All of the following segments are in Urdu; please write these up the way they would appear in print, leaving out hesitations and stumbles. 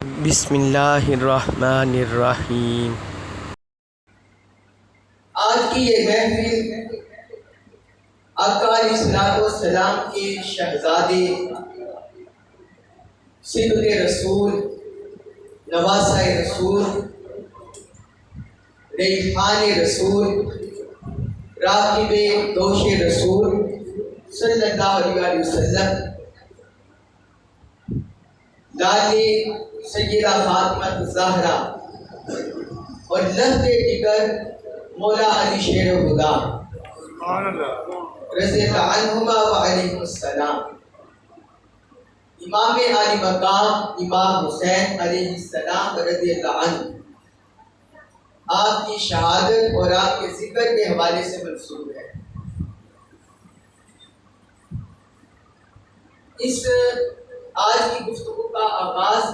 بسم اللہ الرحمن الرحیم۔ آج کی یہ محفل آقا علیہ الصلوۃ والسلام کے شہزادے صدق رسول، نواسہ رسول، ریحان رسول، راکب دوش رسول صلی اللہ علیہ وسلم، لال سیدہ فاطمہ الزہرا اور لہب جگر مولا علی شیر الہدا رضی اللہ عنہما وعلیہ السلام، امام علی مقام امام حسین علیہ السلام رضی اللہ عنہ، آپ کی شہادت اور آپ کے ذکر کے حوالے سے منسوب ہے۔ اس آج کی گفتگو کا آغاز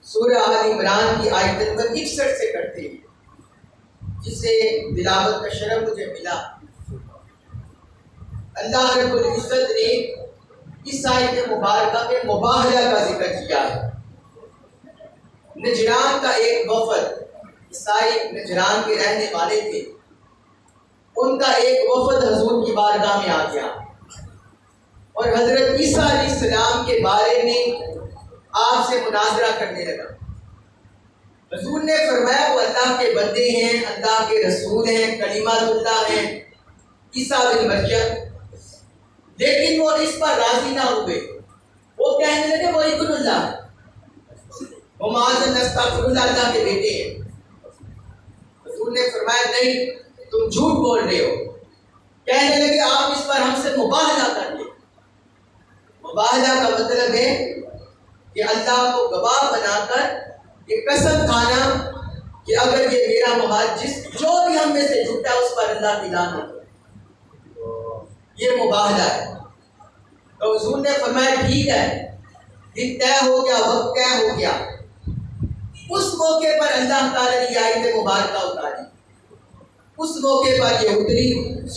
سورہ آل عمران کی آیت نمبر 61 سے کرتے ہیں، جسے تلاوت کا شرف مجھے ملا۔ اللہ رب العزت نے اس آیت مبارکہ میں مباہلہ کا ذکر کیا ہے۔ نجران کا ایک وفد، عیسائی نجران کے رہنے والے تھے، ان کا ایک وفد حضور کی بارگاہ میں آ گیا اور حضرت عیسیٰ علیہ السلام کے بارے میں آپ سے مناظرہ کرنے لگا۔ حضور نے فرمایا وہ اللہ کے بندے ہیں، اللہ کے رسول ہیں، کلمات اللہ ہیں، عیسیٰ بن مریم، لیکن وہ اس پر راضی نہ ہوئے۔ وہ کہنے لگے وہ ابن اللہ ہے، وہ معاذ اللہ استغفر اللہ، اللہ کے بیٹے ہیں۔ حضور نے فرمایا نہیں، تم جھوٹ بول رہے ہو۔ کہنے لگے آپ اس پر ہم سے مباہلہ کر لیں۔ مباہلہ کا مطلب ہے کہ اللہ کو گواہ بنا کر یہ قسم کھانا کہ اگر یہ میرا محال جو بھی ہم میں سے جھوٹا ہے اس پر اللہ کی لعنت ہو، یہ مباہلہ ہے۔ تو حضور نے فرمایا ٹھیک ہے، دن طے ہو گیا، وقت طے ہو گیا۔ اس موقع پر اللہ تعالیٰ نے یہ آیت مبارکہ اتاری۔ اس موقع پر یہ اتری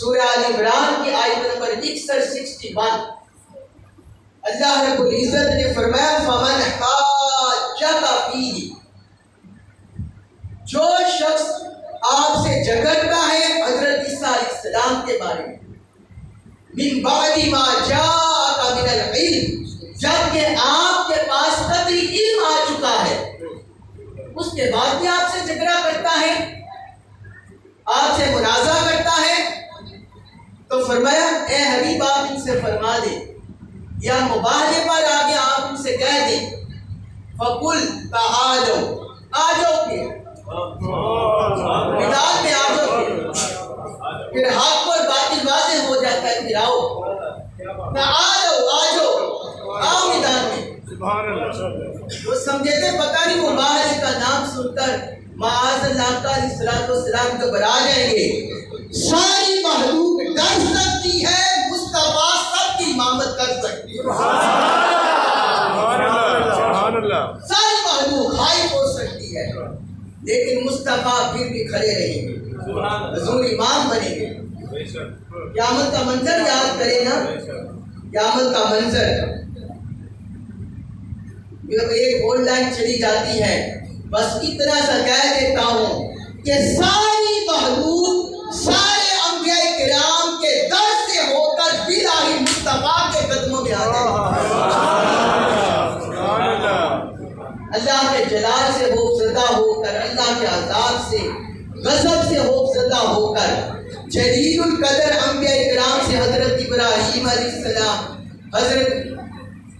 سورہ آل عمران کی آیت نمبر 61 اللہ رب العزت نے فرمایا فمن حاجک فیہ، جو شخص آپ سے جھگڑتا ہے حضرت عیسیٰ علیہ السلام کے بارے میں، من بعد ما جاءک من العلم، جب کہ آپ کے پاس قطعی علم آ چکا ہے، اس کے بعد بھی آپ سے جھگڑا کرتا ہے، آپ سے منازعہ کرتا ہے، تو فرمایا اے حبیب آپ ان سے فرما دیں، یا مباہلے پر آگے آپ ان سے کہہ دیں فَقُلْ تَعَالَوْا، آ جاؤ میدان میں آ جاؤ، پھر حق اور باطل واضح ہو جاتا ہے، پھر آؤ تَعَالَوْا، آ جاؤ، آؤ میدان میں۔ وہ سمجھے تھے پتہ نہیں مباہلے کا نام سن کر معاذ اللہ کا علیہ الصلوۃ والسلام تو برا جائیں گے۔ ساری مخلوق ڈر سکتی ہے، مصطفیٰ سب کی امامت کر سکتی ہے۔ ساری مخلوق خائف ہو سکتی ہے، لیکن مصطفیٰ پھر بھی کھڑے رہیں گے، حضور امام بنیں گے۔ قیامت کا منظر یاد کرے نا، قیامت کا منظر ایک گولڈ لائن چلی جاتی ہے، بس اتنا سا کہہ دیتا ہوں کہ ساری مخلوق سارے انبیاء کرام کے در سے ہو کر بالآخر مصطفیٰ کے قدموں میں آ جائے، اللہ کے جلال سے خوفزدہ ہو کر، اللہ کے عذاب سے، غضب سے خوفزدہ ہو کر، جلیل القدر انبیاء کرام سے حضرت ابراہیم علیہ السلام، حضرت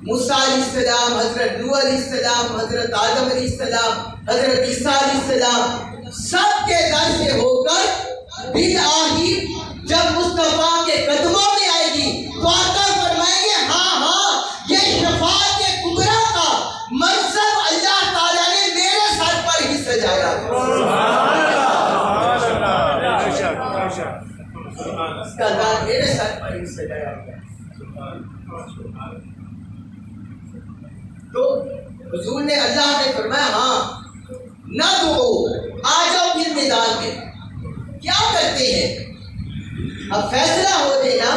موسیٰ علیہ السلام، حضرت نوح علیہ السلام، حضرت آدم علیہ السلام، حضرت عیسیٰ علیہ السلام، سب کے در سے ہو کر بالآخر جب مصطفیٰ کے قدموں میں آئے گی تو آقا فرمائیں گے ہاں ہاں یہ شفاعت کبریٰ کا منصب اللہ تعالیٰ نے میرے سر پر ہی سجایا ہے، اس کا دار میرے سر پر ہی سجایا ہے۔ تو حضور نے اللہ نے فرمایا ہاں نہ دعو، آ جاؤ پھر میدان میں۔ کیا کرتے ہیں اب فیصلہ ہو جائے نا،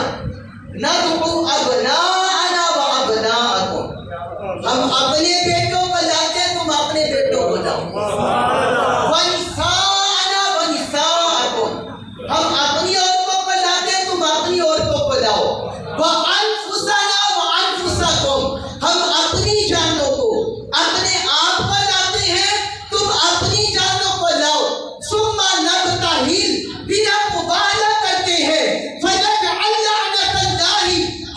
نہ دعو ابناءنا و ابناءکم، ہم اپنے بیٹوں کو لاتے، تم اپنے وَنِسَاءَنَا وَنِسَاءَكُمْ، ہم اپنی عورتوں کو لاتے ہیں، تم اپنی عورتوں کو لاؤ. وَأَنفُسَنَا وَأَنفُسَكُمْ، ہم اپنی جانوں کو، اپنے آپ کو لاتے ہیں، تم اپنی جانوں کو لاؤ. ثُمَّ نَبْتَهِلْ، پھر ہم مباہلہ کرتے ہیں. فَنَجْعَلْ لَعْنَتَ اللَّهِ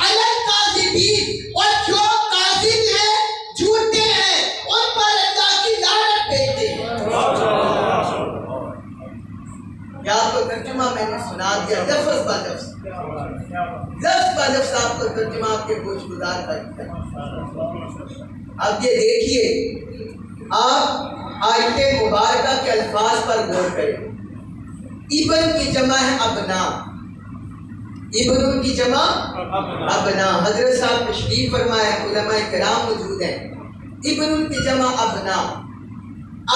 عَلَى الْكَاذِبِينَ، اور جو کاذب ہیں، جھوٹے ہیں، ان پر اللہ کی لعنت بھیجتے ہیں. یا آپ کو ترجمہ میں نے سنا دیا لفظ با لفظ، لفظ با لفظ آپ کو ترجمہ آپ کے گوش گزار کر دیا. اب یہ دیکھیے، آپ آیت مبارکہ کے الفاظ پر غور کریں. ابن کی جمع ہے ابنا، ابن کی جمع ابنا. حضرت صاحب تشریف فرمائے، علماء کرام موجود ہیں. ابن کی جمع ابنا،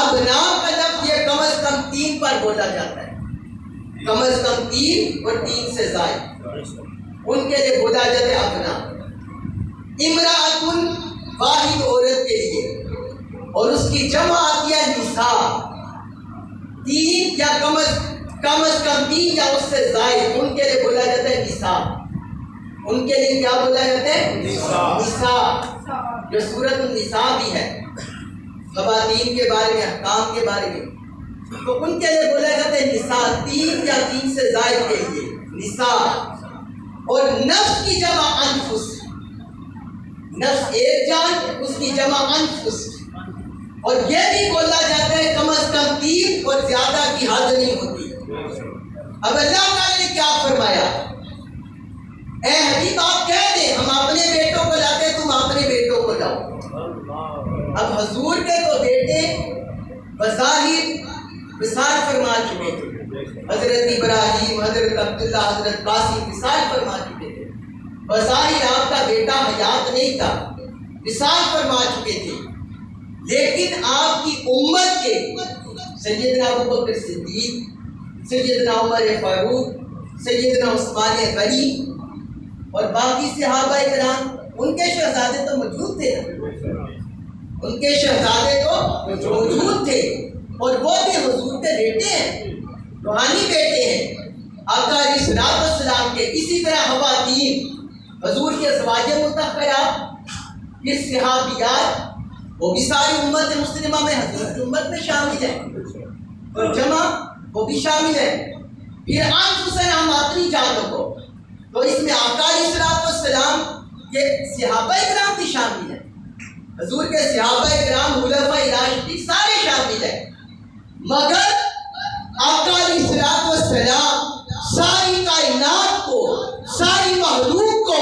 ابنا کا لفظ یہ کم از کم 3 پر بولا جاتا ہے، کم از کم 3 اور 3 سے زائد ان کے لیے بولا جاتا ہے ابنا. امرأتن، واحد عورت کے لیے، اور اس کی جمع آتی ہے نساء، 3 یا کم از کم 3 یا اس سے زائد ان کے لیے بولا جاتا ہے نساء. ان کے لیے کیا بولا جاتا ہے؟ نساء، جو سورۃ النساء بھی ہے، خواتین کے بارے میں، احکام کے بارے میں. تو ان کے لیے بولا جاتا ہے نساء، 3 یا 3 سے زائد کے لیے نساء. اور نفس کی جمع انفس، نفس ایک جان، اس کی جمع انفس. اور یہ بھی بولا جاتا ہے کم از کم 3 اور زیادہ کی حد نہیں ہوتی. اب اللہ تعالیٰ نے کیا فرمایا؟ اے حبیب آپ کہہ دیں ہم اپنے بیٹوں کو لاتے ہیں، تم اپنے بیٹوں کو لاؤ. اب حضور کے تو بیٹے بظاہر وصال فرما چکے تھے، حضرت ابراہیم، حضرت عبداللہ، حضرت قاسم وصال فرما چکے تھے. بظاہر آپ کا بیٹا حیات نہیں تھا، وصال فرما چکے تھے. لیکن آپ کی امت کے سیدنا ابوبکر صدیق، سیدنا عمر فاروق، سیدنا عثمان غنی اور باقی صحابہ کرام، ان کے شہزادے تو موجود تھے، ان کے شہزادے تو موجود تھے، اور وہ بھی حضور کے بیٹے ہیں، روحانی بیٹے ہیں آقا علیہ السلام کے. اسی طرح خواتین، حضور کے ازواج مطہرات، پھر صحابیات، وہ بھی ساری امت مسلمہ میں، حضرت کی امت میں شامل ہے، اور جمع وہ بھی شامل ہے. پھر انفسنا، ہم اپنی جانوں کو، تو اس میں آقا علیہ السلام کے صحابہ کرام بھی شامل ہیں، حضور کے صحابہ کرام، خلفائے راشدین سارے شامل ہیں. مگر آقا علیہ السلام ساری کائنات کو، ساری مخلوق کو،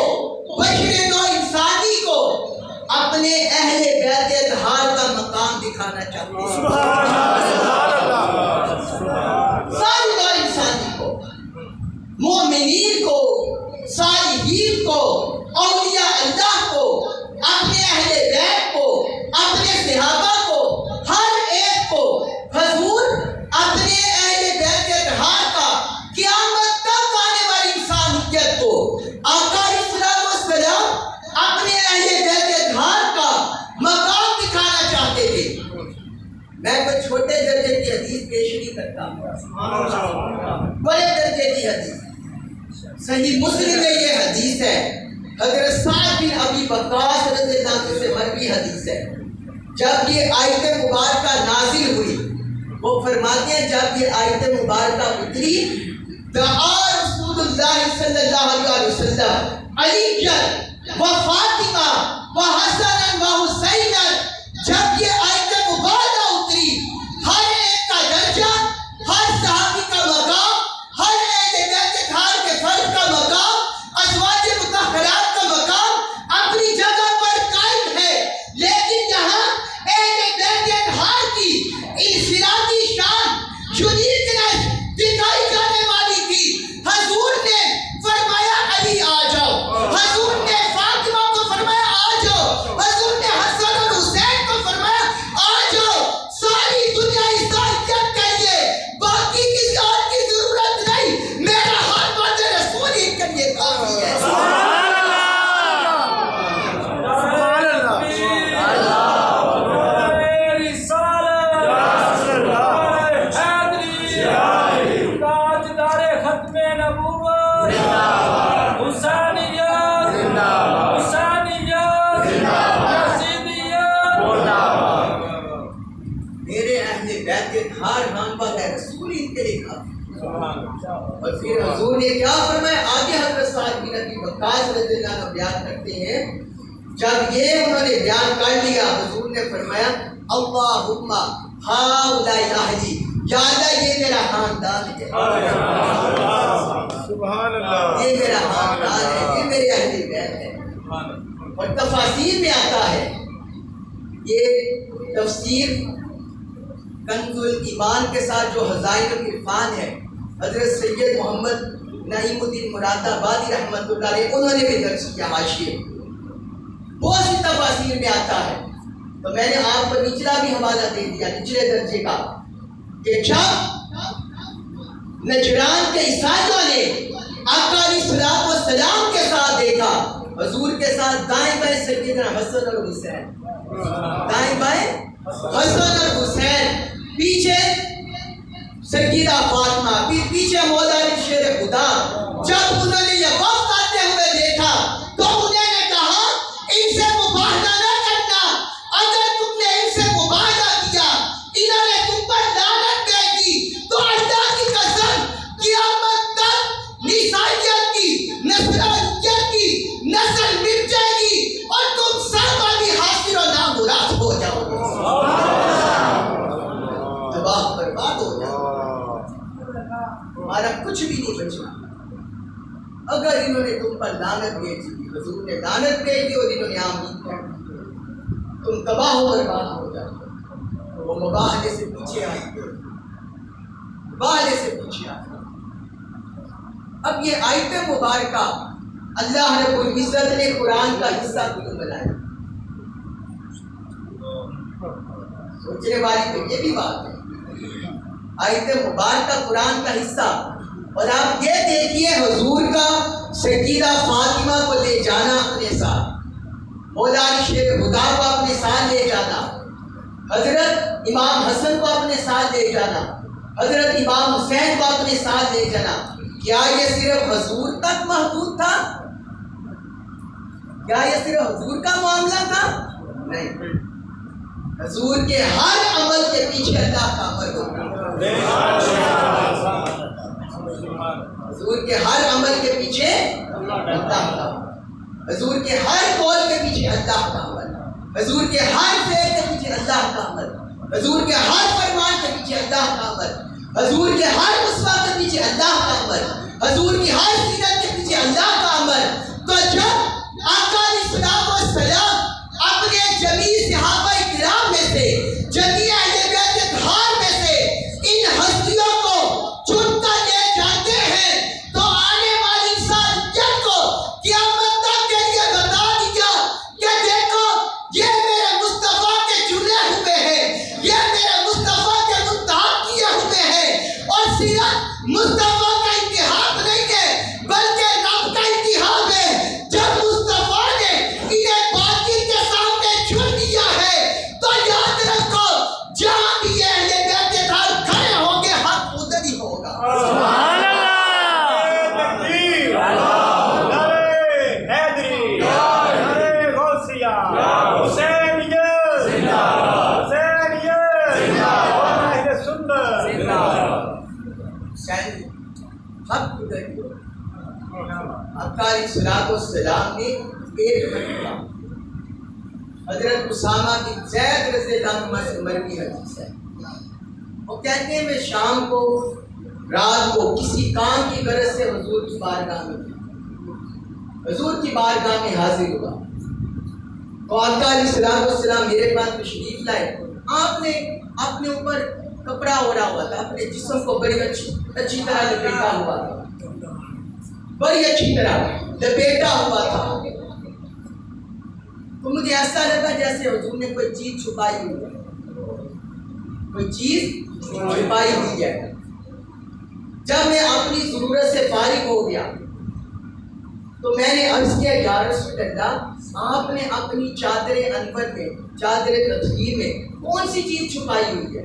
بشر و انسانی کو اپنے اہل بیت اطہار کا مقام دکھانا چاہتے ہیں. ساری انسانی کو، مومنین کو، صالحین کو، اولیاء اللہ کو، اپنے اہل بیت کو، اپنے صحابہ کو، ہر ایک کو حضور اپنے اہل بیت اطہار کا، قیامت تک آنے والی انسانیت کو آقا علیہ السلام اپنے اہل بیت اطہار کا مقام دکھانا چاہتے تھے. میں کوئی چھوٹے درجے کی حدیث پیش نہیں کرتا، بڑے درجے کی حدیث. صحیح مسلم میں یہ حدیث ہے، حضرت سعد بن ابی وقاص رضی اللہ عنہ سے مروی حدیث ہے. جب یہ آیت مبارکہ نازل ہوئی، وہ فرماتے ہیں جب یہ آیت مبارکہ اتری، دعا رسول اللہ صلی اللہ علیہ وسلم علی و فاطمہ و حسن و حسین. جب یہ آیت مبارکہ اتری، ہر ایک کا درجہ، ہر صحابی کا مقام، ہر اہل بیت اطہار کے فرد کا مقام، ازواج مطہرات کا مقام اپنی جگہ پر قائم ہے. لیکن یہاں اہل بیت اطہار کی انفرادی شان، یونیکنس دکھائی جانے والی تھی. حضور نے فرمایا علی آ جاؤ، حضور نے فاطمہ کو فرمایا آ جاؤ، ہار ہانپا ہے، رسول ان کے لیے کافی۔ اور پھر حضور نے کیا فرمایا؟ آگے حضرت سعد بن ابی وقاص رضی اللہ عنہ بیان کرتے ہیں، جب یہ انہوں نے بیان کر لیا، حضور نے فرمایا اللہم ہؤلاء اہلی، یا اللہ یہ میرا خاندان ہے، سبحان اللہ، یہ میرا خاندان ہے، یہ میرے اہل بیت ہے۔ اور تفاسیر میں آتا ہے، یہ تفسیر کنز الایمان کے ساتھ جو خزائن العرفان ہے، حضرت سید محمد نعیم الدین مراد آبادی رحمۃ اللہ علیہ انہوں نے بھی درج کیا حاشیے، بہت سی تفاسیر میں آتا ہے۔ تو میں نے آپ کو نچلا بھی حوالہ دے دیا، نچلے درجے کا، کہ جب نجران کے عیسائیوں نے آقا علیہ الصلوۃ والسلام کے ساتھ دیکھا، حضور کے ساتھ دائیں بائیں سیدنا حسن اور حسین، دائیں بائیں حسن اور حسین، پیچھے سیدہ فاطمہ، پیچھے مولا علی شیر خدا، جب انہوں نے یہ وقت آتے ہوئے دیکھا تو انہوں نے کہا ان سے مباہلہ نہ کرنا، اگر تم نے ان سے مباہلہ کیا انہوں نے تم پر لعنت بھیج دی، تو اللہ کی قسم قیامت تک عیسائیت کی نصرانیت کی نسل مٹ جائے گی اور تم سب ابھی حاصل و نامراد ہو جاؤ گے، تباہ برباد ہو جاؤ گے، تمہارا کچھ بھی نہیں بچنا۔ اگر انہوں نے تم پر لعنت بھیجی، حضور نے لعنت بھیج دی اور انہوں نے آمین کر دی، تم تباہ و برباد ہو جاؤ۔ وہ مباہلے سے پیچھے آئے، مباہلے سے پیچھے آئے۔ اب یہ آیت مبارکہ اللہ رب العزت نے قرآن کا حصہ کیوں بنایا؟ سوچنے والی تو یہ بھی بات ہے، آیت مبارکہ قرآن کا حصہ، اور آپ یہ دیکھیے حضور کا سیدہ فاطمہ کو لے جانا اپنے ساتھ، مولا علی شیر خدا کو اپنے ساتھ لے جانا، حضرت امام حسن کو اپنے ساتھ لے جانا، حضرت امام حسین کو اپنے ساتھ لے جانا، کیا یہ صرف حضور تک محدود تھا؟ کیا یہ صرف حضور کا معاملہ تھا؟ نہیں، حضور کے ہر عمل کے پیچھے اللہ کا عمل ہوتا ہے، حضور کے ہر عمل کے پیچھے اللہ کا، حضور کے ہر قول کے پیچھے اللہ کا عمل، حضور کے ہر فعل کے پیچھے اللہ کا عمل، حضور کے ہر فرمان کے پیچھے اللہ کا عمل، حضور کے ہر اسوہ کے پیچھے اللہ کا عمل، حضور کی ہر سیرت کے پیچھے اللہ کا عمل۔ تو جب آقا علیہ الصلوۃ والسلام اپنے جمیع صحابہ کرام میں سے، جمیع اہل بیت اطہار میں سے ان ہستیوں کو چن کر لے جاتے ہیں، تو آنے والی انسانیت کو قیامت تک کے لیے بتا دیا کہ دیکھو یہ میرے مصطفیٰ کے چنے ہوئے ہیں، یہ میرے مصطفیٰ کے منتخب کیے ہوئے ہیں، اور صرف مصطفیٰ کا اتحاد نہیں ہے بلکہ رب کا اتحاد ہے۔ جب مصطفیٰ نے انہیں باطل کے سامنے چن لیا ہے تو یاد رکھو جہاں بھی یہ اہل بیت اطہار کھڑے ہوں گے حق ادھر ہی ہوگا۔ سبحان اللہ، تکبیر، نعرہ حیدری، نعرہ غوثیہ، حسینیت، حسینیت، اہل سنت، حسین حق ادھر ہی ہوگا۔ آقا علیہ الصلوۃ والسلام نے ایک مرتبہ حضرت اسامہ بن زید رضی اللہ عنہ سے مروی حدیث ہے، وہ کہتے ہیں میں شام کو رات کو کسی کام کی غرض سے حضور کی بارگاہ میں گیا، حضور کی بارگاہ میں حاضر ہوا، تو آقا علیہ الصلوۃ والسلام میرے پاس تشریف لائے، آپ نے اپنے اوپر کپڑا اوڑھا ہوا تھا، اپنے جسم کو بڑی اچھی طرح لپیٹا ہوا تھا، بڑی اچھی طرح لپیٹا ہوا تھا، تو مجھے ایسا لگا جیسے حضور نے کوئی چیز چھپائی ہوئی ہے، کوئی چیز چھپائی ہوئی ہے۔ جب میں اپنی ضرورت سے فارغ ہو گیا تو میں نے عرض کیا یا رسول اللہ، آپ نے اپنی چادر انور میں، چادر تطہیر میں کون سی چیز چھپائی ہوئی ہے؟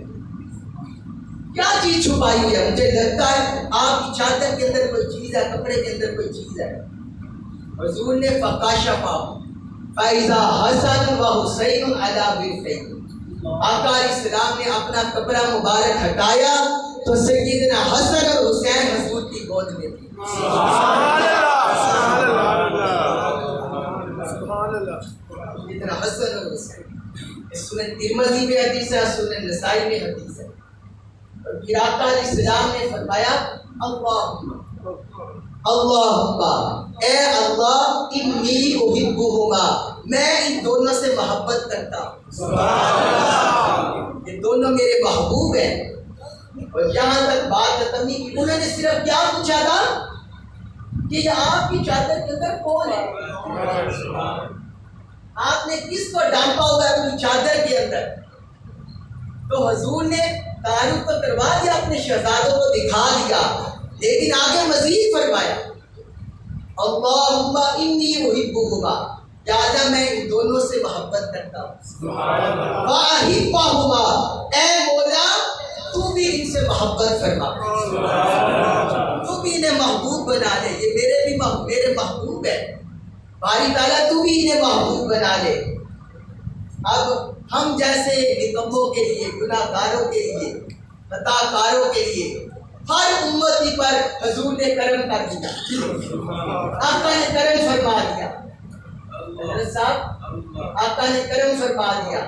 کیا چیز چھپائی ہوئی ہے؟ مجھے لگتا ہے آپ کی چادر کے اندر کوئی چیز ہے، کپڑے کے اندر کوئی چیز ہے۔ حضور نے فکاشفا فَإِذَا حَسَنٌ وَحُسَيْنٌ عَلَى بِرْتَيْهِ، آقا علیہ السلام نے اپنا کپڑا مبارک ہٹایا تو سیدنا حسن اور حسین حضور کی گود میں تھے. سیدنا حسن اور حسین. سنن ترمذی میں حدیث ہے، سنن نسائی میں حدیث ہے. اور پھر آقا علیہ السلام نے فرمایا اللہم اے اللہ انی احبہما، میں ان دونوں سے محبت کرتا ہوں. یہ دونوں میرے محبوب ہیں. اور یہاں تک بات ختم نہیں کی. انہوں نے صرف کیا پوچھا تھا کہ یہ آپ کی چادر کے اندر کون ہے؟ آپ نے کس کو ڈانپا ہوا ہے اپنی چادر کے اندر؟ تو حضور نے تعارف تو کروا دیا، اپنے شہزادوں کو دکھا دیا، لیکن آگے مزید فرمایا اللہم انی احبہما، یا اللہ میں ان دونوں سے محبت کرتا ہوں. واحبہما، اے مولا تو بھی ان سے محبت فرما، تو بھی انہیں محبوب بنا لے. یہ میرے محبوب ہے، باری تعالیٰ تو بھی انہیں محبوب بنا لے. اب ہم جیسے نکموں کے لیے، گناہ گاروں کے لیے، خطا کاروں کے لیے ہر امتی پر حضور نے کرم کر دیا، آقا نے کرم فرما دیا. حضرت صاحب آقا نے کرم فرما دیا.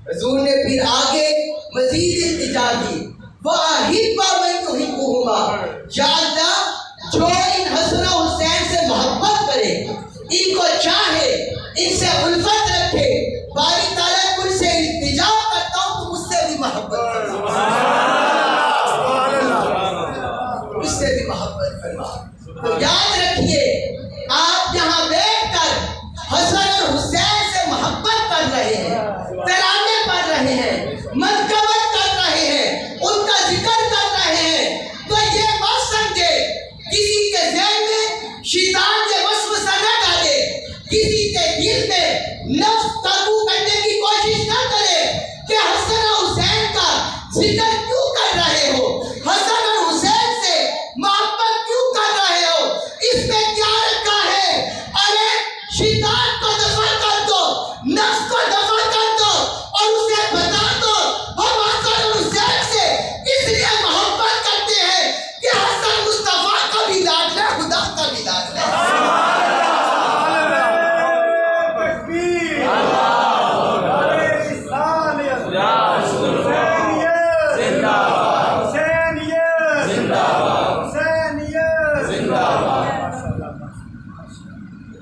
حضور نے پھر آگے مزید التجا کی وَأَحِبَّ مَن يُحِبُّهُمَا، یا اللہ جو ان حسن و حسین سے محبت کرے، ان کو چاہے، ان سے الفت رکھے، باری تعالیٰ تم سے التجا کرتا ہوں تم اس سے بھی محبت کرو، اس سے بھی محبت فرما. تو یاد رکھیے آپ یہاں بیٹھ کر حسن اور حسین سے محبت کر رہے ہیں، ترانے پڑھ رہے ہیں، منقبت کر رہے ہیں، ان کا ذکر کر رہے ہیں، تو یہ مت سمجھے کسی کے ذہن میں شیطان کے وسوسہ نہ ڈالے، کسی کے دل میں نفس قابو کرنے کی کوشش نہ کرے کہ حسن اور حسین کا ذکر کیوں کر رہے ہو، حسن اور حسین سے محبت کیوں کر رہے ہو، اس میں کیا رکھا ہے؟ ارے شیطان کو دفع کر دو، نفس کو دفع کر دو اور اسے بتا دو ہم حسن اور حسین سے اس لیے محبت کرتے ہیں کہ حسن مصطفیٰ کا بھی لاڈ ہے، خدا کا بھی لاڈ ہے.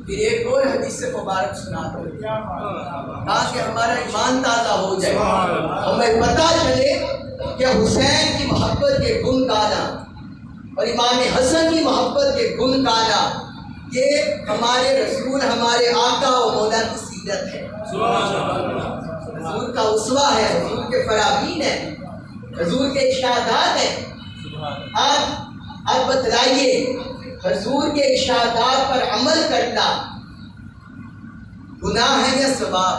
پھر ایک اور حدیث مبارک سنا دو تاکہ ہمارا ایمان تازہ ہو جائے، ہمیں پتہ چلے کہ حسین کی محبت کے گن گانا اور امام حسن کی محبت کے گن گانا یہ ہمارے رسول، ہمارے آقا و مولا کی سیرت ہے. حضور کا اسوہ ہے، حضور کے فرامین ہے، حضور کے ارشادات ہیں. آپ بتلائیے حضور کے ارشادات پر عمل کرنا گناہ ہے یا ثواب؟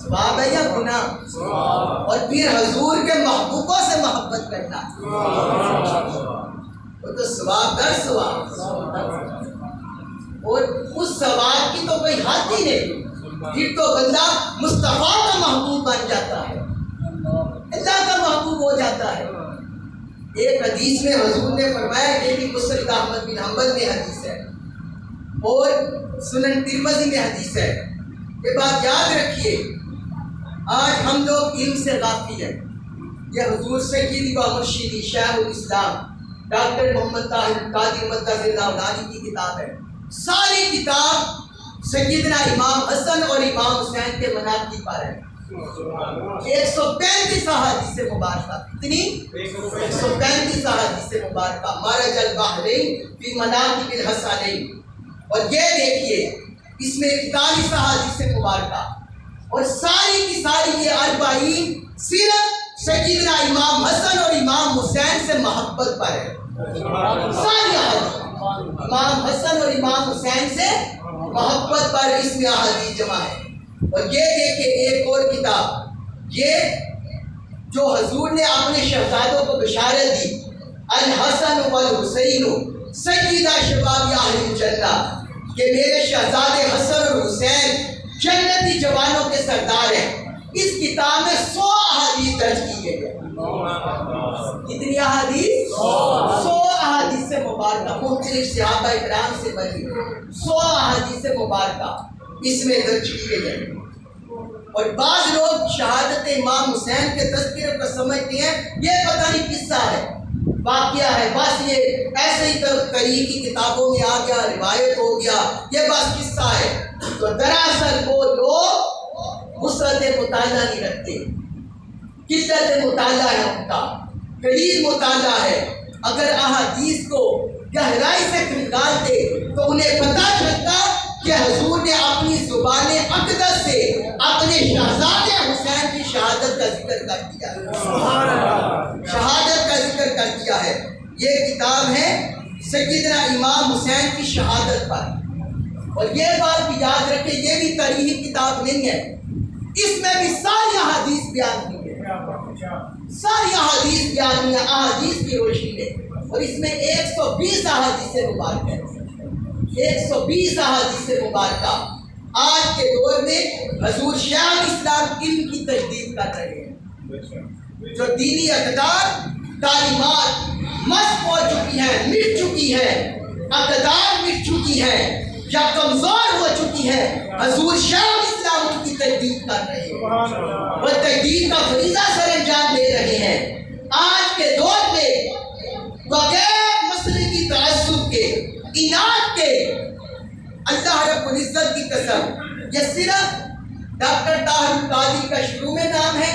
ثواب ہے یا گناہ؟ اور پھر حضور کے محبوبوں سے محبت کرنا وہ تو ثواب در ثواب، اور اس ثواب کی تو کوئی حد ہی نہیں. پھر تو بندہ مصطفیٰ کا محبوب بن جاتا ہے، اللہ کا محبوب ہو جاتا ہے. ایک حدیث میں حضور نے فرمایا، یہ بھی مسند احمد بن حنبل میں حدیث ہے اور سنن ترمذی میں حدیث ہے. یہ بات یاد رکھیے، آج ہم لوگ علم سے غافل ہیں. یہ حضور سیدی و مرشدی شیخ الاسلام ڈاکٹر محمد طاہر القادری مدد اللہ کی کتاب ہے. ساری کتاب سیدنا امام حسن اور امام حسین کے مناقب پر ہے. 135 احادیث مبارکہ، کتنی؟ 135 احادیث مبارکہ، مرج البحرین فی مناقب الحسنین. اور یہ دیکھیے اس میں 41 احادیث مبارکہ اور ساری کی ساری یہ 40 صرف سیدنا امام حسن اور امام حسین سے محبت پر ہے. ساری احادیث امام حسن اور امام حسین سے محبت پر اس میں احادیث جمع ہے. اور یہ دیکھیں ایک اور کتاب، یہ جو حضور نے اپنے شہزادوں کو بشارت دی، الحسن والحسین سیدہ شباب اہل الجنہ، کہ میرے شہزادے حسن اور حسین جنت جوانوں کے سردار ہیں. اس کتاب میں 100 احادیث درج کی گئی ہے. کتنی احادیث؟ 100 احادیث مبارکہ مختلف صحابہ اکرام سے بنی 100 احادیث مبارکہ اس میں درج کی گئی ہے. اور بعض لوگ شہادت امام حسین کے تذکرے کو سمجھتے ہیں یہ پتہ نہیں قصہ ہے، واقعہ ہے، بس یہ ایسے ہی تاریخی کتابوں میں آ گیا، روایت ہو گیا، یہ بس قصہ ہے. تو دراصل وہ لوگ وسعت مطالعہ نہیں رکھتے، قلت مطالعہ ہے ان کا، قلیل مطالعہ ہے. اگر احادیث کو گہرائی سے کھنگالتے تو انہیں پتہ چلتا کہ حضور نے اپنی زبان اقدس سے اپنے شہزادے حسین کی شہادت کا ذکر کر دیا ہے. شہادت کا ذکر کر دیا ہے. یہ کتاب ہے سیدنا امام حسین کی شہادت پر. اور یہ بات بھی یاد رکھیں یہ بھی تاریخی کتاب نہیں ہے، اس میں بھی ساری احادیث بیان کی ہے، ساری احادیث بیان ہوئی ہیں احادیث کی روشنی میں. اور اس میں 120 احادیث مبارکہ ہیں، 120 احادیث مبارکہ آج کے دور میں حضور شیخ الاسلام علم کی تجدید کر رہے ہیں. جو دینی اقدار تعلیمات مست ہو چکی ہیں، مٹ چکی ہے، اقدار مٹ چکی ہے یا کمزور ہو چکی ہے، حضور شیخ الاسلام ان کی تجدید کر رہے ہیں، وہ تجدید کا فریضہ سر انجام دے رہے ہیں. آج کے دور میں بغیر مسئلے کی تعصب کے، اناد کے، اللہ رب العزت کی قسم یہ صرف ڈاکٹر طاہر القادری کا شروع میں نام ہے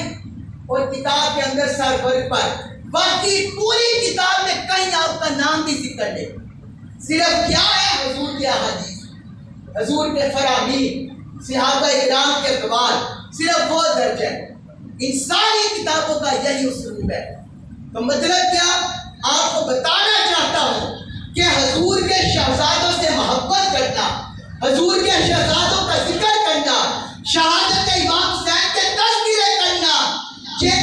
اور کتاب کے اندر سرورق پر، باقی پوری کتاب میں کہیں آپ کا نام بھی ذکر نہیں. صرف کیا ہے حضور کے احادیث، حضور کے فرامین، صحابہ اکرام کے اقوال، صرف وہ درج ہے. ان ساری کتابوں کا یہی اسلوب ہے. تو مطلب کیا آپ کو بتانا چاہتا ہوں کہ حضور کے شہزادوں سے محبت کرنا، حضور کے شہزادوں کا ذکر کرنا، شہادت امام حسین کے تذکرے کرنا، یہ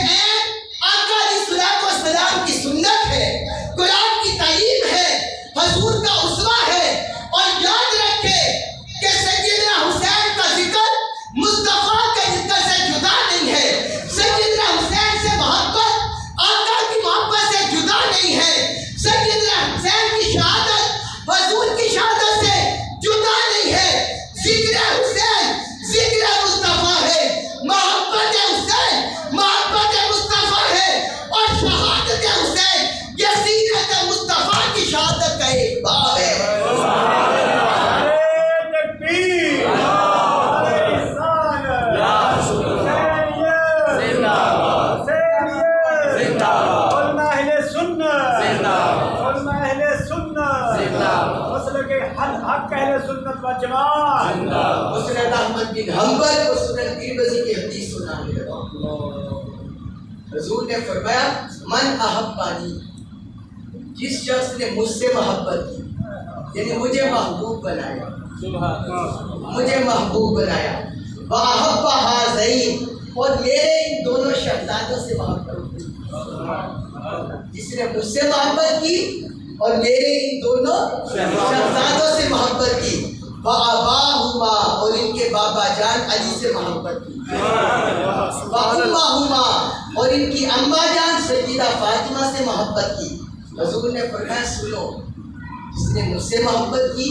آقا علیہ الصلوۃ والسلام کی سنت ہے، قرآن کی تعلیم ہے، حضور کا اسوہ ہے. اور یاد رکھے کہ سیدنا حسین کا ذکر مصطفیٰ کے ذکر سے جدا نہیں ہے. سیدنا حسین سے محبت آقا کی محبت سے جدا نہیں ہے. سیدنا حسین کی شہادت حضور کی شہادت سے جدا نہیں ہے. ذکر حسین ذکر مصطفیٰ ہے، محبت حسین محبت مصطفیٰ ہے، اور شہادت حسین یہ سیرت مصطفیٰ کی شہادت کا ایک باب ہے. مسند احمد بن حنبل اور سنن ترمذی کی حدیث سنانے لگا. حضور نے فرمایا من احبانی، جس شخص نے مجھ سے محبت کی، یعنی مجھے محبوب بنایا، مجھے محبوب بنایا، وَأَحَبَّ هَذَيْنِ، اور میرے ان دونوں شہزادوں سے محبت کی. جس نے مجھ سے محبت کی اور میرے ان دونوں شہزادوں سے محبت کی، وَأَبَاهُمَا، اور ان کے بابا جان علی سے محبت کی، وَأُمَّهُمَا، اور ان کی اماں جان سیدہ فاطمہ سے محبت کی. حضور نے فرمایا سنو، جس نے مجھ سے محبت کی،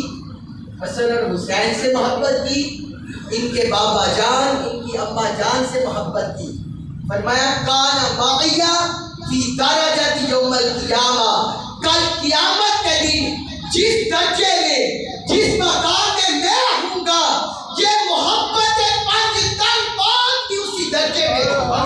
حسن اور حسین سے محبت کی، ان کے بابا جان ان کی اماں جان سے محبت کی، فرمایا کان معی فی درجۃ یوم القیامہ، کل قیامت کے دن جس درجے میں جس مقام میں میں ہوں گا، یہ محبت 5 تن پاک کی اسی درجے میں ہوگا.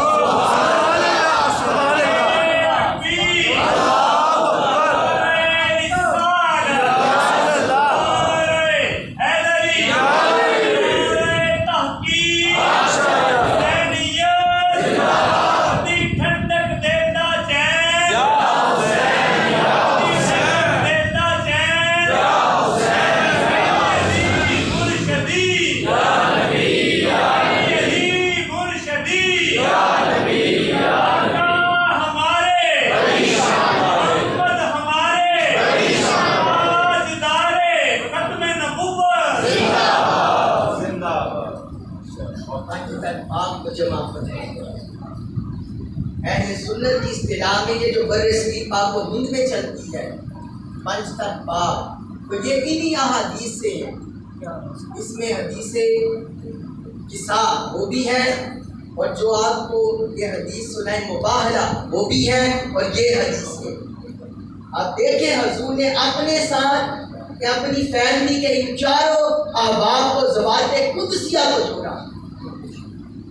تن پاک کو جمع فرمائے۔ اہل سنت کی اصطلاح میں یہ جو بر صغیر پاک و ہند میں چلتی ہے پنج تن پاک، تو یہ انہی احادیث سے ہے۔ اس میں حدیث قصاص وہ بھی ہے، اور جو آپ کو یہ حدیث سنائے مباہلہ وہ بھی ہے، اور یہ حدیث ہے۔ آپ دیکھیں حضور نے اپنے ساتھ کہ اپنی فیملی کے ان چاروں احباب کو ذوات قدسیہ کو جوڑا،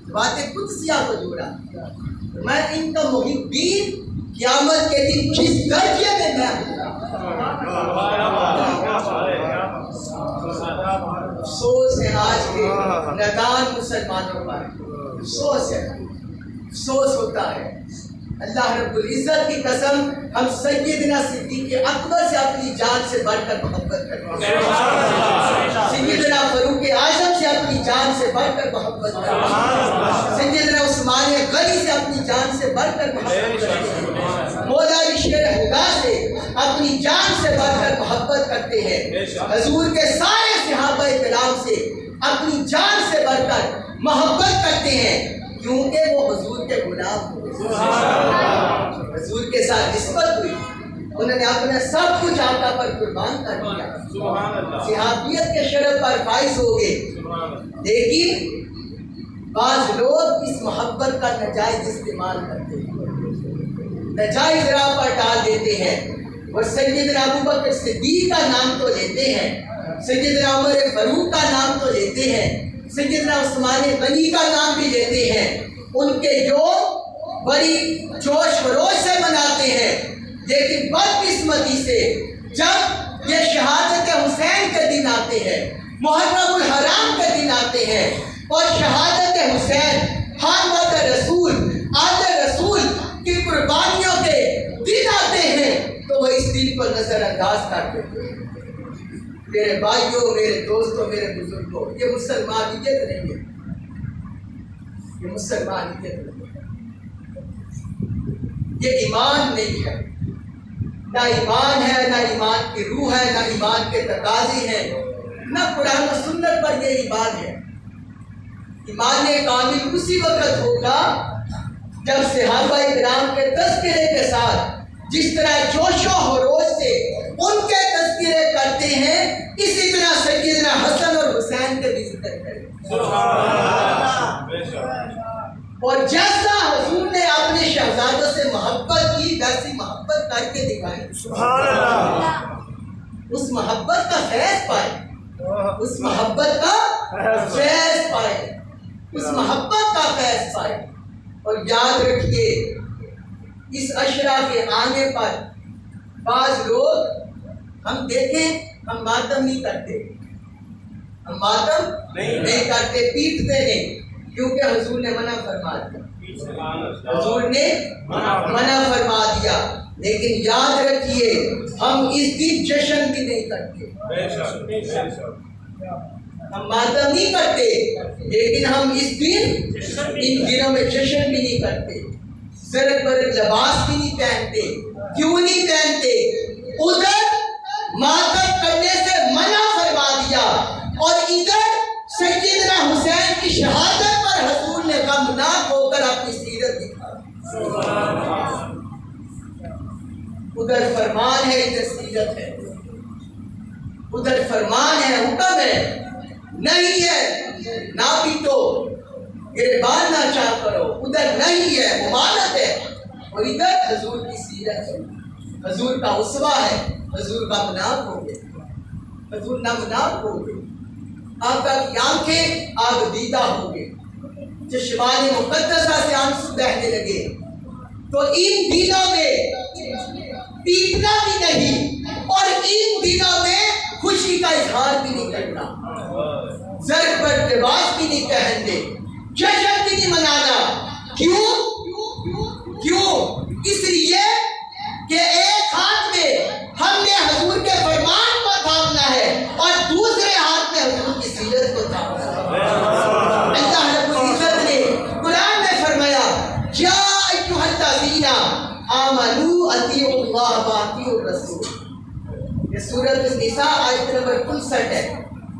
ذوات قدسیہ کو جوڑا۔ میں ان کا محبین قیامت کے دن کس درجے میں ہوگا۔ افسوس ہے آج کے نادان مسلمانوں پر، افسوس ہے، افسوس ہوتا ہے۔ اللہ رب العزت کی قسم ہم سیدنا صدیق اکبر سے اپنی جان سے بڑھ کر محبت کرتے ہیں، سیدنا فاروق اعظم سے اپنی جان سے بڑھ کر محبت کرتے ہیں، سیدنا عثمان غنی سے اپنی جان سے بڑھ کر محبت کرتے ہیں، مولا علی شیر خدا سے اپنی جان سے بڑھ کر محبت کرتے ہیں، حضور کے سارے صحابہ کرام سے اپنی جان سے بڑھ کر محبت کرتے ہیں، کیونکہ وہ حضور کے غلام ہوئے، حضور کے ساتھ نسبت ہوئی، انہوں نے اپنا سب کچھ آقا پر قربان کر دیا، صحابیت کے شرف پر فائز ہو گئے۔ لیکن بعض لوگ اس محبت کا ناجائز استعمال کرتے ہیں، ناجائز راہ پر ڈال دیتے ہیں، اور سیدنا ابوبکر صدیق کا نام تو لیتے ہیں، سیدنا عمر فاروق کا نام تو لیتے ہیں، سیدنا عثمان غنی کا نام بھی لیتے ہیں، ان کے جو بڑی جوش خروش سے مناتے ہیں، لیکن بدقسمتی سے جب یہ شہادت حسین کے دن آتے ہیں، محرم الحرام کے دن آتے ہیں، اور شہادت حسین حامد رسول آل رسول کی قربانیوں کے دن آتے ہیں، تو وہ اس دن کو نظر انداز کر دیتے ہیں۔ میرے بھائیوں، میرے دوستوں، میرے بزرگوں، یہ مسلمانیت نہیں ہے، یہ مسلمانیت نہیں ہے، یہ ایمان نہیں ہے، نہ ایمان ہے، نہ ایمان کی روح ہے، نہ ایمان کے تقاضے ہیں، نہ قرآن و سنت پر یہ ایمان ہے۔ ایمان کامل اسی وقت ہوگا جب صحابہ کرام کے تذکرے کے ساتھ جس طرح جوش و خروش سے ان کے تذکرے کرتے ہیں، اسی طرح سیدنا حسن اور حسین کے بھی ذکر کریں، اور جیسا حضور نے اپنے شہزادوں سے محبت کی ویسی محبت کر کے دکھائی، اس محبت کا فیض پائے، اس محبت کا فیض پائے، اس محبت کا فیض پائے۔ اور یاد رکھیے اس عشرہ کے آنے پر بعض لوگ ہم دیکھیں، ہم ماتم نہیں کرتے، ہم ماتم نہیں کرتے، پیٹتے نہیں، کیونکہ حضور نے منع فرما دیا، حضور نے منع فرما دیا۔ لیکن یاد رکھیے ہم اس دن جشن بھی نہیں کرتے، ہم ماتم نہیں کرتے، لیکن ہم اس دن ان دنوں میں جشن بھی نہیں کرتے، زرق برق لباس بھی نہیں پہنتے۔ کیوں نہیں پہنتے؟ ادھر ماتم کرنے سے منع فرما دیا، اور ادھر سیدنا حسین کی شہادت پر حضور نے غمناک ہو کر اپنی سیرت دکھا۔ ادھر فرمان ہے، ادھر سیرت ہے، ادھر فرمان ہے، حکم ہے، نہیں ہے نہ پیٹو، گربان نہ چاہ کرو، ادھر نہیں ہے، ممانعت ہے، اور ادھر حضور کی سیرت ہے، حضور کا اسوہ ہے، حضور کا مناب ہو گئے، حضور نامناب ہو گئے، آقا کی آنکھیں آگ دیدہ ہو گئے، چشمان مقدسہ سے آنسو بہنے لگے۔ تو ان دنوں میں پیٹنا بھی نہیں، اور ان دنوں میں خوشی کا اظہار بھی نہیں کرنا، زر پر لباس بھی نہیں پہننے، جشن بھی نہیں منانا۔ کیوں؟ اس لیے کہ ایک ہاتھ میں ہم نے حضور کے فرمان کو تھامنا ہے، اور دوسرے ہاتھ میں حضور کی سیرت کو تھامنا ہے۔ اللہ رب العزت نے قرآن میں فرمایا، یا ایھا الذین آمنوا اطیعوا اللہ واطیعوا الرسول، یہ سورۃ النساء آیت نمبر 59 ہے،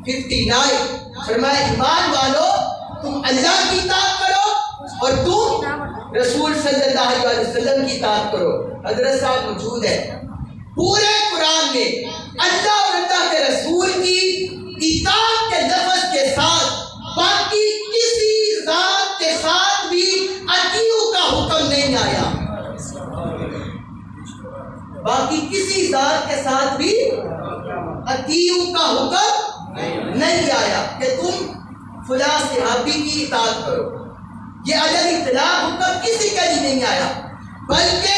59۔ فرمایا ایمان والو تم اللہ کی اطاعت کرو اور تم رسول صلی اللہ علیہ وسلم کی اطاعت کرو. حضرت صاحب موجود ہے. پورے قرآن میں اللہ اور اللہ کے رسول کی اطاعت کے لفظ کے ساتھ باقی کسی ذات کے ساتھ بھی اطیعوا کا حکم نہیں آیا. باقی کسی ذات کے ساتھ بھی اطیعوا کا حکم نہیں آیا کہ تم فلاں صحابی کی اطاعت کرو. یہ عدم اطلاق حکم کسی کے لیے نہیں آیا، بلکہ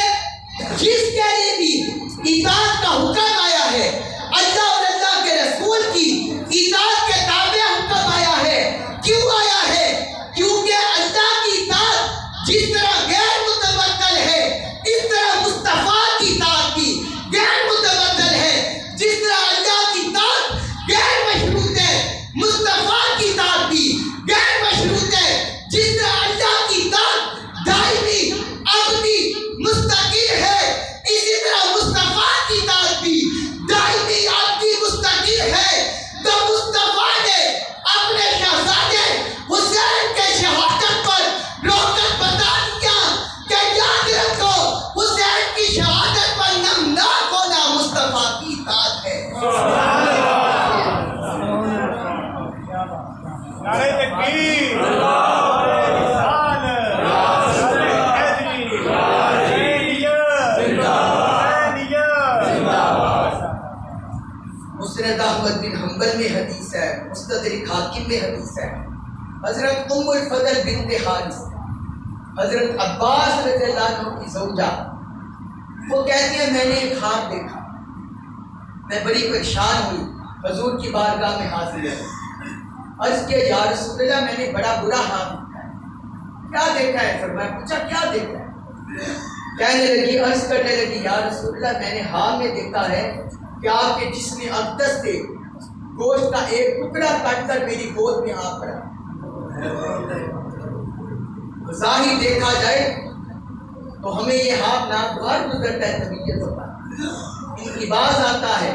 جس کے لیے بھی اطاعت کا حکم آیا ہے اللہ اور اللہ کے رسول کی اطاعت کے تابع حکم آیا ہے. کیوں آیا ہے؟ کیونکہ اللہ کی اطاعت جس طرح غیر متبدل ہے اس طرح مصطفیٰ کی اطاعت بھی غیر متبدل ہے. جس طرح اللہ کی اطاعت غیر مشروط ہے مصطفیٰ کی اطاعت بھی غیر مشروط ہے. جس طرح اللہ کی اطاعت دائمی ابدی مستقل ہے اسی طرح مصطفیٰ کی اطاعت بھی دائمی ابدی مستقل ہے. تو مصطفیٰ نے اپنے شہزادے حسین کے شہادت پر روکت بتا دیا کہ یاد رکھو حسین کی شہادت پر نمناک ہونا مصطفیٰ کی اطاعت ہے. نعرہ تکبیر، نعرہ رسالت، نعرہ حیدری، حسینیت، حسینیت. مسند احمد بن حنبل میں حدیث ہے، مستدرک حاکم میں حدیث ہے. حضرت ام الفضل بنت حارث حضرت عباس رضی اللہ عنہ کی زوجہ وہ کہتی ہیں میں نے ایک خواب دیکھا، میں بڑی پریشان ہوئی، حضور کی بارگاہ میں حاضر ہوئی. عرض کیا یا رسول اللہ میں نے بڑا برا خواب دیکھا ہے. کیا دیکھا ہے؟ فرمایا پوچھا کیا دیکھا ہے؟ کہنے لگی عرض کرنے لگی یا رسول اللہ میں نے خواب میں دیکھا ہے کہ آپ کے جسم اقدس سے گوشت کا ایک ٹکڑا کٹ کر میری گود میں آ پڑا. ظاہر دیکھا جائے تو ہمیں یہ خواب ناگوار گزرتا ہے، طبیعت ہوتا ہے، انقباض آتا ہے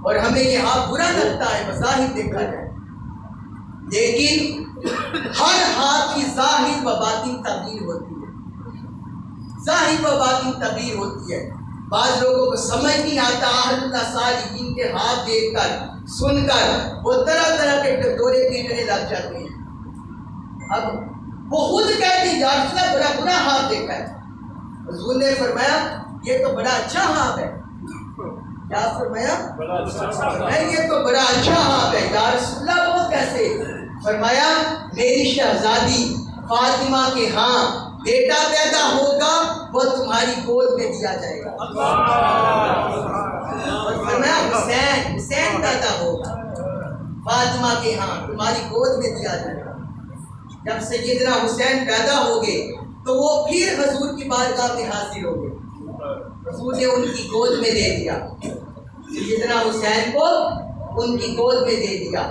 اور ہمیں یہ خواب برا لگتا ہے بظاہر دیکھا جائے. لیکن ہر خواب کی ظاہر و باطن تبدیل ہوتی ہے، ظاہر و باطن تبدیل ہوتی ہے. بعض لوگوں کو سمجھ نہیں آتا اہل اللہ صالحین کے ہاتھ دیکھ کر سن کر وہ طرح طرح کے ڈورے پیٹنے لگ جاتے ہیں. اب وہ خود کہتے ہیں یا رسول اللہ بڑا برا ہاتھ دیکھا ہے. حضور نے فرمایا یہ تو بڑا اچھا ہاتھ ہے. کیا فرمایا؟ یہ تو بڑا اچھا ہاتھ ہے. یا رسول اللہ وہ کیسے؟ فرمایا میری شہزادی فاطمہ کے ہاں بیٹا پیدا ہوگا وہ تمہاری گود میں دیا جائے گا. اور فرمایا حسین پیدا ہوگا فاطمہ کے ہاں تمہاری گود میں دیا جائے گا. جب سیدنا حسین پیدا ہو گئے تو وہ پھر حضور کی بارگاہ میں حاضر ہو گئے. حضور نے ان کی گود میں دے دیا، سیدنا حسین کو ان کی گود میں دے دیا.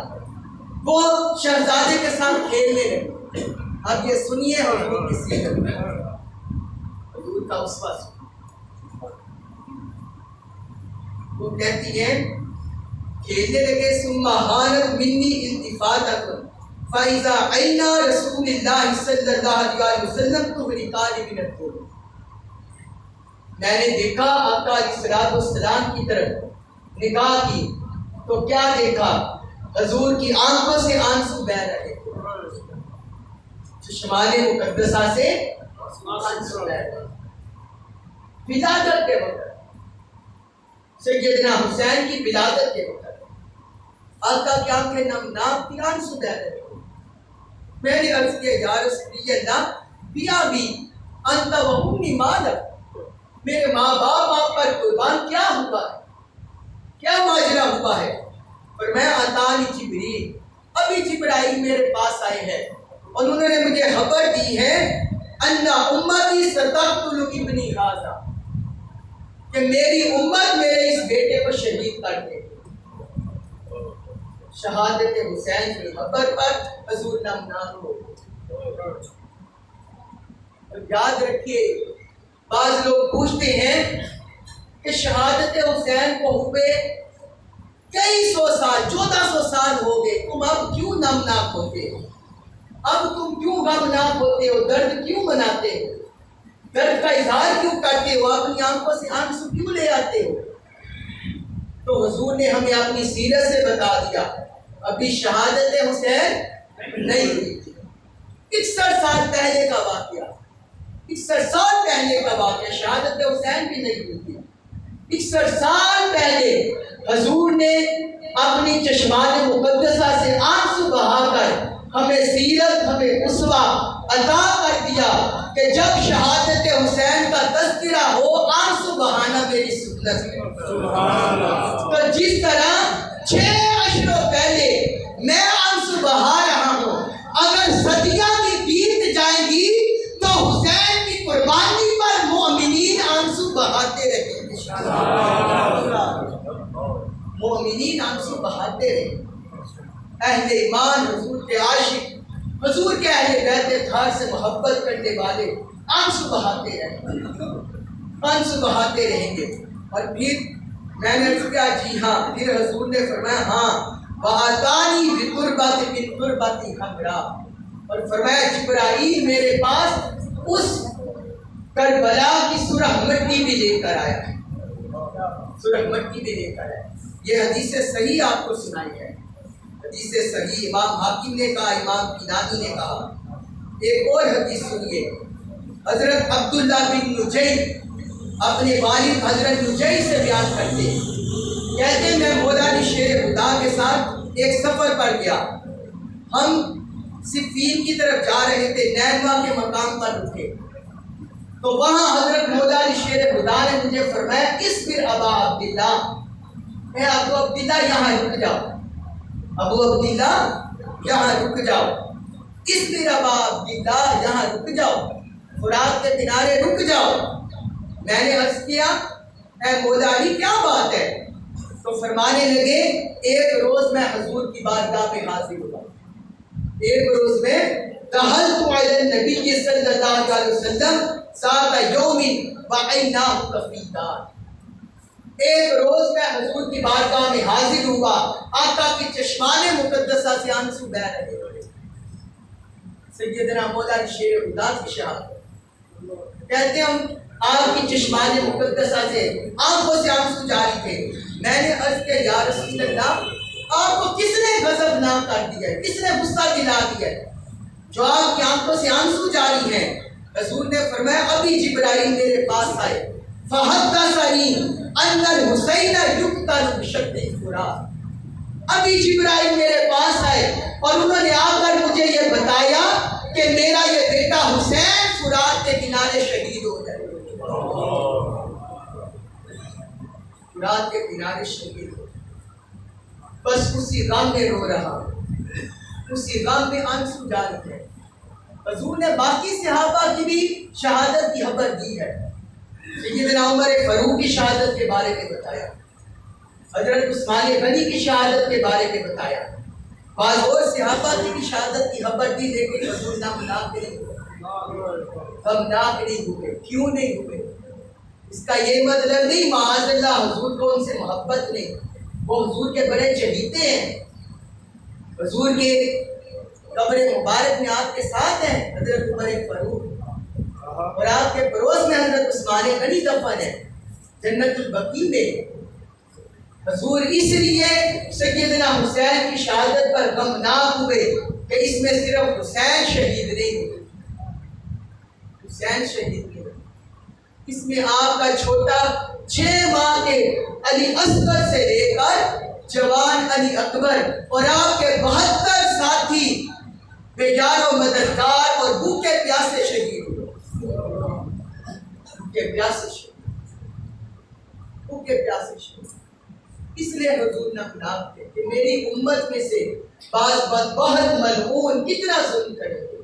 وہ شہزادے کے ساتھ کھیلنے لگے. اب یہ سنیے حضور کی سیرت، حضور کا اسوہ سنیے. وہ کہتی ہیں کھیلنے لگے ثم حانت منی التفاتۃ فاذا عین رسول اللہ صلی اللہ علیہ وسلم تحرکان من الطور. میں نے دیکھا آقا علیہ السلام کی طرف نگاہ کی تو کیا دیکھا؟ حضور کی آنکھوں سے آنسو بہ رہے، چشمان مقدسہ سے آنسو بہ رہے. ولادت کے وقت سیدنا حسین کی ولادت کے وقت آقا کی آنکھیں نمناک تھی، آنسو بہ رہے. میں نے عرض کیا یا رسول اللہ بیا بھی انت و امی مالک، میرے ماں باپ آپ پر قربان کیا ہوا ہے، کیا ماجرا ہوا ہے؟ اور میں اتانی جبریل، ابھی جبرائیل میرے پاس آئے ہیں اور انہوں نے مجھے خبر دی ہے ان امتی ستقتل ابنی ھذا، کہ میری امت میرے اس بیٹے کو شہید کر دے. شہادت حسین کی خبر پر حضور نمناک ہو. یاد رکھیے بعض لوگ پوچھتے ہیں کہ شہادت حسین کو ہوئے کئی سو سال، 1400 سال ہو گئے، تم اب کیوں نمناک ہوتے ہو؟ اب تم کیوں غمناک ہوتے ہو؟ درد کیوں مناتے ہو؟ درد کا اظہار کیوں کرتے ہو؟ اپنی آنکھوں سے آنسو کیوں لے آتے ہو؟ تو حضور نے ہمیں اپنی سیرت سے بتا دیا ابھی شہادت حسین نہیں ہوئی تھی۔ 61 سال پہلے کا واقعہ، 61 سال پہلے کا واقعہ، شہادت حسین بھی نہیں ہوئی تھی۔ 61 سال پہلے حضور نے اپنی چشمان مقدسہ سے آنسو بہا کر ہمیں سیرت، ہمیں اسوہ عطا کر دیا کہ جب شہادت حسین کا تذکرہ ہو آنسو بہانا میری سنت ہے۔ تو جس طرح 6 عشروں پہلے میں آنسو بہا رہا ہوں، اگر صدیاں بھی بیت جائیں گی تو حسین کی قربانی پر مومنین آنسو بہاتے رہیں گے، مومنین آنسو بہاتے رہیں گے۔ اہل ایمان، حضور کے عاشق، حضور کے اہل بیت طاہر سے محبت کرنے والے آنسو بہاتے رہیں گے، آنسو بہاتے رہیں گے۔ اور پھر میں نے عرض کیا جی ہاں، پھر حضور نے فرمایا ہاں وَآتَانِي بِقُرْبَةٍ مِّن قُرْبَةِ حَمْرَاء، اور فرمایا جبرائیل میرے پاس اس کربلا کی سرخ مٹی بھی لے کر آیا ہے، سرخ مٹی بھی لے کر آیا۔ یہ حدیث صحیح آپ کو سنائی ہے، حدیث صحیح، امام حاکم نے کہا، امام کینانی نے کہا۔ ایک اور حدیث سنیے، حضرت عبداللہ بن نجی اپنے والد حضرت نجی سے بیان کرتے ہیں، کہتے ہیں میں مولا شیر خدا کے ساتھ ایک سفر پر گیا، ہم صفین کی طرف جا رہے تھے، نینوا کے مقام پر رکے، تو وہاں حضرت مولا شیر خدا نے مجھے فرمایا اصبر ابا عبداللہ، اے ابو عبداللہ یہاں رک جاؤ، ابو عبداللہ یہاں رک جاؤ، اصبر ابا عبداللہ یہاں رک جاؤ، فرات کے کنارے رک جاؤ۔ میں نے عرض کیا اے مولا علی کیا بات ہے؟ تو فرمانے لگے ایک روز میں حضور کی بارگاہ میں حاضر ہوا، ایک روز میں دخلت علی النبی صلی اللہ علیہ وسلم ذات یوم وعیناہ فی دار، ایک روز میں حضور کی بارگاہ میں حاضر ہوا، آقا کی چشمان مقدسہ سے آنسو بہہ رہے تھے۔ سیدنا مولا شیر خدا کی شہادت، کہتے ہیں آپ کی چشمان مقدسہ سے آنکھوں سے آنسو جاری تھے۔ میں نے عرض کیا یا رسول اللہ آپ کو کس نے غضب نہ کر دیا ہے، کس نے غصہ دلا دیا ہے جو آپ کی آنکھوں سے آنسو جاری ہیں؟ حضور نے فرمایا ابھی جبرائیل میرے پاس آئے، فحدثنی ان الحسین یقتل بشق الفرات، ابھی جبرائیل میرے پاس آئے اور انہوں نے آ کر مجھے یہ بتایا کہ میرا یہ بیٹا حسین فرات کے کنارے شہید ہو جائے، فرات کے کنارے شہید ہو، بس اسی غم میں رو رہا ہوں، اسی غم میں آنسو جاری ہے۔ حضور نے باقی صحابہ کی بھی شہادت کی خبر دی ہے، سیدنا عمر فاروق کی شہادت کے بارے میں بتایا، حضرت عثمان غنی کی شہادت کے بارے میں بتایا، بعض اور صحابہ کی بھی شہادت کی خبر دی، لیکن حضور غمناک نہیں ہوئے، غمناک نہیں ہوئے۔ کیوں نہیں ہوئے؟ اس کا یہ مطلب نہیں معاذ اللہ حضور کو ان سے محبت نہیں، وہ حضور کے بڑے چہیتے ہیں، حضور کے قبر مبارک میں آپ کے ساتھ ہیں حضرت عمر فاروق، اور آپ کے پڑوس میں حضرت عثمان غنی دفن ہے جنت البقیع میں۔ حضور اس لیے سیدنا حسین کی شہادت پر غمناک ہوئے کہ اس میں صرف حسین شہید نہیں ہوئے، حسین شہید نہیں ہوئے، اس میں آپ کا چھوٹا 6 ماہ کے علی اصغر سے لے کر جوان علی اکبر اور آپ کے 72 ساتھی بیجار و مددگار اور بھوکے پیاسے شہید ہوئے، بھوکے پیاسے شہید، بھوکے پیاسے شہید۔ اس لیے حضور غمناک تھے کہ میری امت میں سے بعض بہت ملعون کتنا ظلم کرے گے،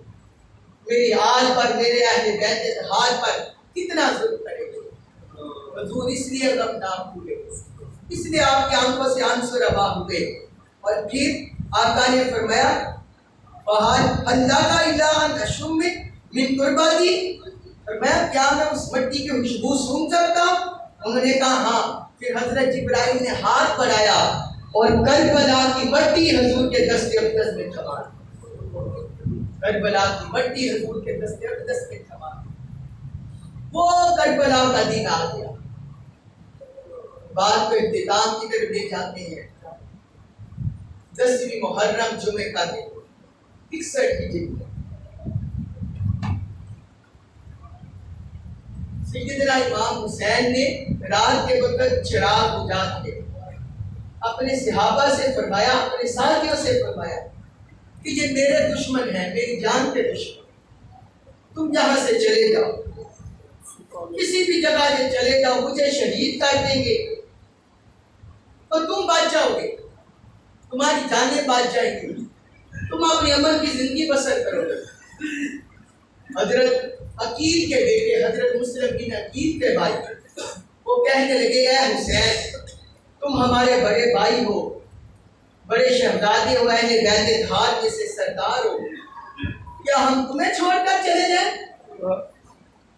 میری آل پر، میرے اہل بیت طاہر پر کتنا ظلم کرے گے۔ حضور اس لیے غمناک ہوئے، اس لیے آپ کی آنکھوں سے آنسو روا ہوئے۔ اور پھر آقا نے فرمایا اللہ کا الہ اشم من قربتی، فرمایا کیا میں اس مٹی کی خوشبو سونگ سکتا ہوں؟ انہوں نے کہا ہاں۔ پھر حضرت جبرائیل نے ہاتھ بڑھایا اور کربلا کی مٹی حضور کے دست اقدس میں جما دی، کربلا کی مٹی حضور کے دستے اقدس میں تھما، وہ کربلا کا دن آ گیا۔ بات کو اختتام کی طرف لے جاتے ہیں۔ 10ویں محرم جمعے کا دن 61 ہجری میں سیدنا امام حسین نے رات کے وقت چراغ بجھا کے اپنے صحابہ سے فرمایا، اپنے ساتھیوں سے فرمایا کہ یہ میرے دشمن ہیں، میری جان کے دشمن، تم یہاں سے چلے جاؤ، کسی بھی جگہ سے چلے جاؤ، مجھے شہید کر دیں گے اور تم بچ جاؤ گے، تمہاری جانیں بچ جائیں گی، تم اپنی عمل کی زندگی بسر کرو گے۔ حضرت عقیل کے بیٹے حضرت مسلم بن عقیل کے بھائی وہ کہنے لگے، اے حسین تم ہمارے بڑے بھائی ہو، بڑے شہزادے ہو، اہل بیت دھار میں سے سردار ہو، کیا ہم تمہیں چھوڑ کر چلے جائیں؟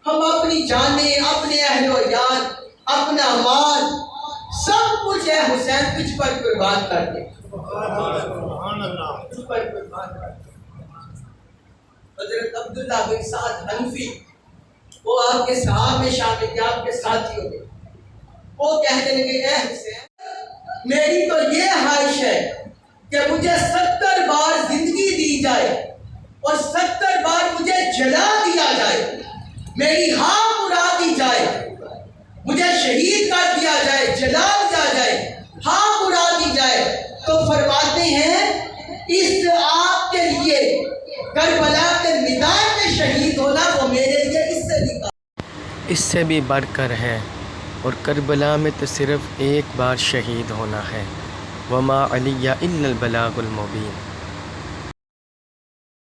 ہم اپنی جانیں، اپنے اہل و عیال، اپنا مال سب کچھ ہے حسین تجھ پر قربان کر دیں، تجھ پر قربان کر دیں۔ حضرت عبداللہ بن سعد حنفی وہ آپ کے صحابہ میں شامل تھے، آپ کے ساتھی ہوتے، وہ کہنے لگے، اے حسین میری تو یہ خواہش ہے کہ مجھے 70 بار زندگی دی جائے اور 70 بار مجھے جلا دیا جائے، میری خاک اڑا دی جائے، مجھے شہید کر دیا جائے، جلا دیا جائے، خاک اڑا دی جائے۔ تو فرماتے ہیں اس آپ کے لیے کربلا کے میدان میں شہید ہونا وہ میرے لیے اس سے بھی بڑھ کر ہے، اور کربلا میں تو صرف ایک بار شہید ہونا ہے۔ وما علی الا البلاغ المبین۔